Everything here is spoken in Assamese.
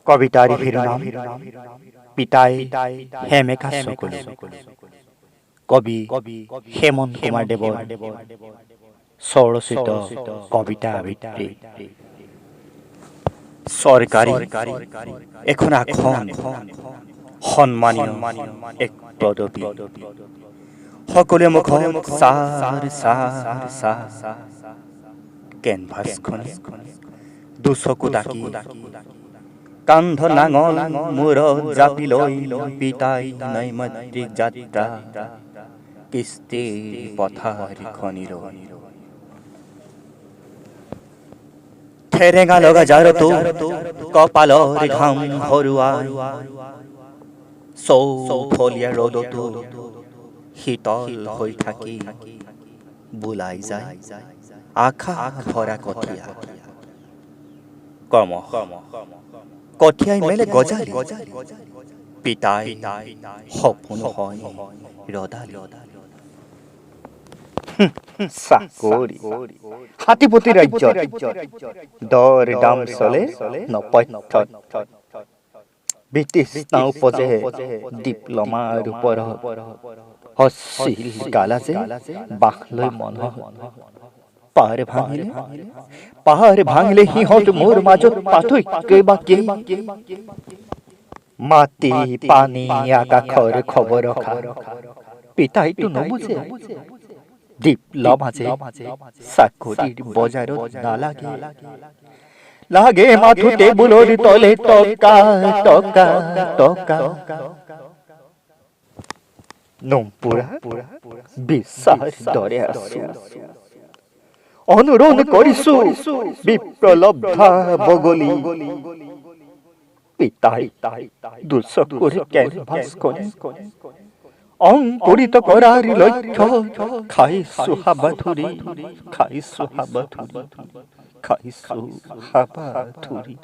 কবিতাৰ শিৰোনাম পিতাই হেমেকা চকুলো। কবি হেমন্ত কুমাৰ দেৱৰ স্বৰচিত কবিতা আবৃত্তি। চৰকাৰী এখন আসন, সন্মানীয় এক পদবী। সকলোৱে মুখত চাৰ চাৰ চাৰ, কেনভাছখন দুচকু ডাকি কান্ধ নাঙল মূৰত জাপি লৈ পিতাই নৈমিত্তিক যাত্ৰা কিস্তিৰ পথাৰখনিলৈ। ঠেৰেঙা লগা জাৰতো কপালৰ ঘাম ভৰুৱাই, চৌফলীয়া ৰ'দতো শীতল হৈ থাকি বোলাই যায় আশা ভৰা কঠীয়া। কঠীয়াই মেলে গজালি, পিতাই সপোন হয় ৰদালি। চাকৰি হাতীপতি ৰাজ্যত দৰ দাম চলে নপথ্যত। ব্ৰিটিছ নাও উপজে ডিপ্ল'মাৰ ওপৰত, অশ্লীল গালাজে বাহ লৈ মনত। পাহাৰ ভাঙিলে সিহঁত মোৰ মাজত পাৰ্থক্য বা কি? মাটি পানী আকাশৰ খবৰ ৰখা পিতাইটো নুবুজে। ডিপ্ল'মাজে চাকৰিৰ বজাৰত নালাগে, লাগে মাথো টেবুলৰ তলে টকা টকা টকা। নোমপুৰা বিশ্বাস দৰে আছো, অনুৰোধ কৰিছো বিপ্লৱধা বগলী। পিতাই দুচকুৰ কেনভাছখনে অংকুৰিত কৰাৰ লক্ষ্য। খাইছো হাবাথুৰি, খাইছো হাবাথুৰি, খাইছো হাবাথুৰি।